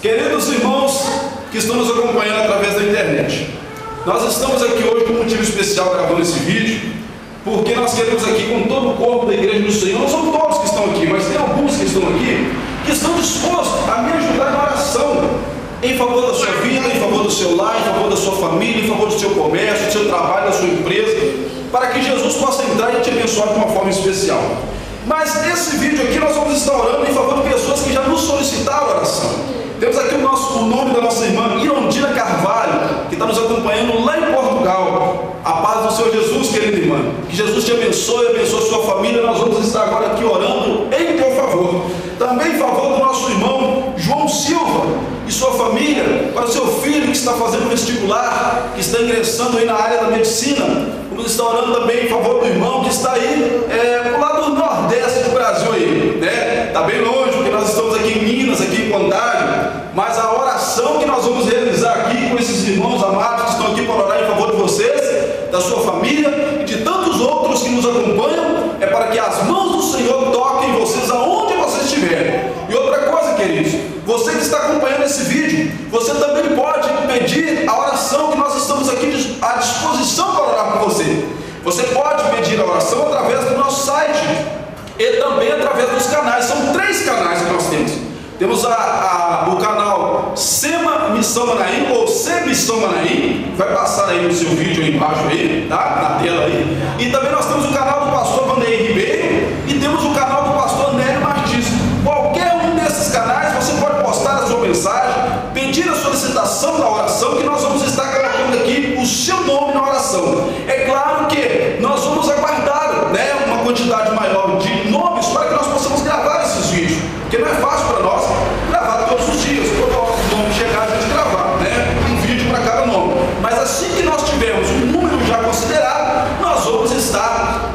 Queridos irmãos que estão nos acompanhando através da internet, nós estamos aqui hoje com um motivo especial gravando esse vídeo, porque nós queremos aqui com todo o corpo da Igreja do Senhor, não são todos que estão aqui, mas tem alguns que estão aqui, que estão dispostos a me ajudar na oração, em favor da sua vida, em favor do seu lar, em favor da sua família, em favor do seu comércio, do seu trabalho, da sua empresa, para que Jesus possa entrar e te abençoar de uma forma especial. Mas nesse vídeo aqui nós vamos estar orando em favor de pessoas que já nos solicitaram oração. Temos aqui o nome da nossa irmã Irondina Carvalho, que está nos acompanhando lá em Portugal. A paz do Senhor Jesus, querida irmã. Que Jesus te abençoe e abençoe a sua família. Nós vamos estar agora aqui orando em teu favor. Também em favor do nosso irmão João Silva e sua família, para o seu filho que está fazendo vestibular, que está ingressando aí na área da medicina. Vamos estar orando também em favor do irmão que está aí pro lado do nordeste do Brasil aí, né? Está bem longe, porque nós estamos aqui em Minas, aqui em Contagem, mas a oração que nós vamos realizar aqui com esses irmãos amados que estão aqui para orar em favor de vocês, da sua família e de tantos outros que nos acompanham, é para que as mãos do Senhor toquem vocês aonde vocês estiverem. E outra coisa, queridos, você que está acompanhando esse vídeo, você também pode pedir a oração que nós estamos aqui à disposição para orar por você. Você pode pedir a oração através do nosso site e também através dos canais. São 3 canais que nós temos. Temos o canal SEMA Missão Manaim, ou C Missão Manaim, vai passar aí no seu vídeo aí embaixo aí, tá? Na tela aí. E também nós temos o canal do pastor Vanderlei Ribeiro e temos o canal do pastor Nélio Martins. Qualquer um desses canais você pode postar a sua mensagem, pedir a solicitação da oração, que nós vamos estar colocando aqui o seu nome na oração. É claro que nós vamos aguardar, né, uma quantidade maior de nomes para que nós possamos gravar esses vídeos, porque não é fácil para nós gravar todos os dias. Quando nome chegar, a gente gravar, né, um vídeo para cada nome. Mas assim que nós tivermos um número já considerado, nós vamos estar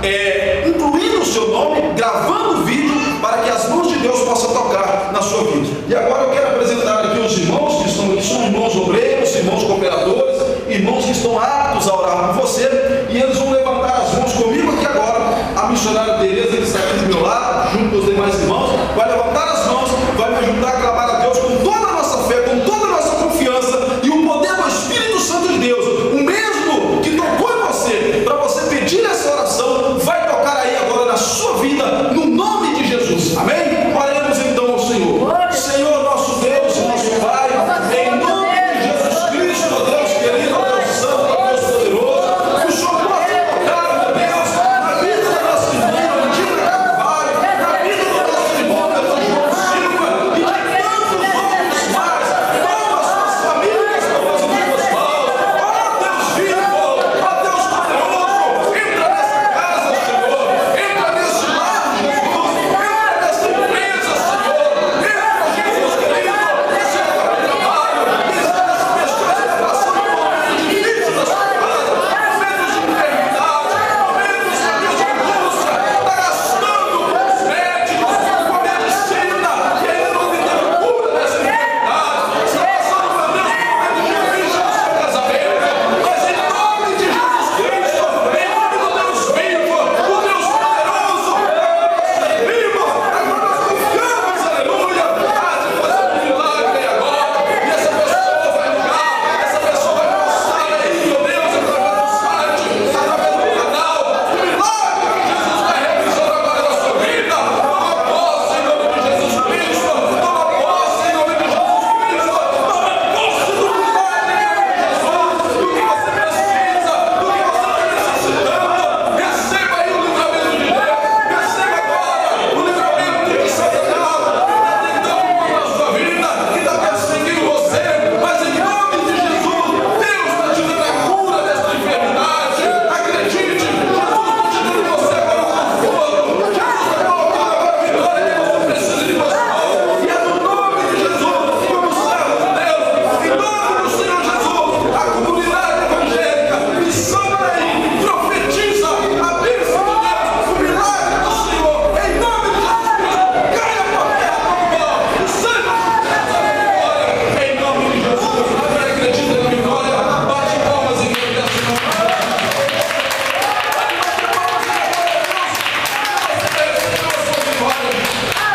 incluindo o seu nome, gravando o vídeo, para que as mãos de Deus possam tocar na sua vida. E agora eu quero apresentar aqui os irmãos que estão aqui, são irmãos obreiros, irmãos cooperadores, irmãos que estão aptos a orar por você, e eles vão levantar as mãos comigo aqui agora. A missionária Tereza, que está aqui do meu lado, junto com os demais irmãos, vai levantar as mãos, vai me ajudar a clamar a Deus com toda a nossa fé, com toda a nossa confiança, e o poder do Espírito Santo de Deus, o mesmo que tocou em você, para você pedir essa oração, vai tocar aí agora na sua vida, no nome de Jesus. Amém? Oremos então ao Senhor. Senhor, nosso Deus, nosso Pai, em nome de Jesus Cristo, Deus querido, Deus santo, Deus poderoso, o Senhor pode tocar, meu Deus, na vida da nossa irmã Irondina Carvalho, na vida do nosso irmão João Silva e de tantos outros mais. Toma as suas famílias com as tuas mãos. Ó Deus vivo, ó Deus poderoso, entra nessa casa, Senhor, entra nesse lar, Jesus, entra nessa empresa, Senhor, entra, Jesus querido, nesse trabalho, nessas pessoas que passam por momentos difíceis da sua casa, momentos de enfermidade, momentos, meu Deus, de angústia, está gastando com os médicos, com a medicina, querendo obter cura dessa enfermidade, está passando, meu Deus, por momentos difíceis no seu casamento, mas em nome de Jesus Cristo, em nome do Deus vivo, o Deus poderoso, vivo, agora nós confiamos, aleluia, há de fazer um milagre aí agora, e essa pessoa vai ligar, essa pessoa vai postar aí, meu Deus, através do site, através do canal, o milagre que Jesus vai realizar agora na sua vida. Toma posse em nome de Jesus Cristo, toma posse em nome de Jesus Cristo, toma posse do milagre em nome de Jesus, do que você precisa, do que você está necessitando. Receba aí o livramento de Deus, receba agora o livramento de Satanás, que está tentando contra a sua vida, que está perseguindo você, mas em nome de Jesus, Deus está te dando a cura dessa enfermidade. Acredite, Jesus continua em você agora com fogo, Jesus está colocando agora a vitória que você precisa de você. E é no nome de Jesus, como servo de Deus, em nome do Senhor Jesus, a comunidade evangélica, Missão Manaim, profetiza a bênção de Deus, o milagre do Senhor, em nome de Jesus Cristo, caia por terra como pó, o sangue de Deus, a vitória, em nome de Jesus. Agora acredita na vitória, bate palmas em nome dessa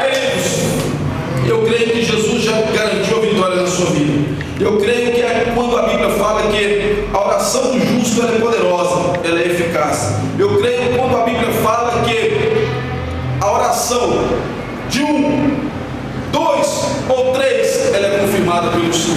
Queridos, eu creio que Jesus já garantiu a vitória vitória na sua vida. Eu creio que é quando a Bíblia fala que a oração do justo ela é poderosa, ela é eficaz. Eu creio quando a Bíblia fala que a oração de 1, 2 ou 3, ela é confirmada pelo Senhor.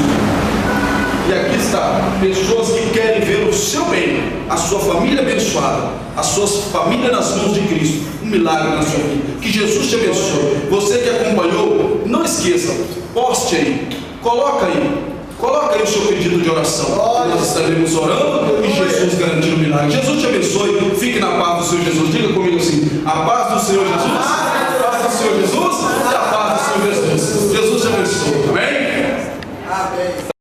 E aqui está, pessoas que querem ver o seu bem, a sua família abençoada, a sua família nas mãos de Cristo, um milagre na sua vida. Que Jesus te abençoe. Você que acompanhou, não esqueça, poste aí, coloca aí o seu pedido de oração. Nós estaremos orando e Jesus garantindo o milagre. Jesus te abençoe, fique na paz do Senhor Jesus. Diga comigo assim: a paz do Senhor Jesus, a paz do Senhor Jesus e a paz do Senhor Jesus. Jesus te abençoe, amém? Amém.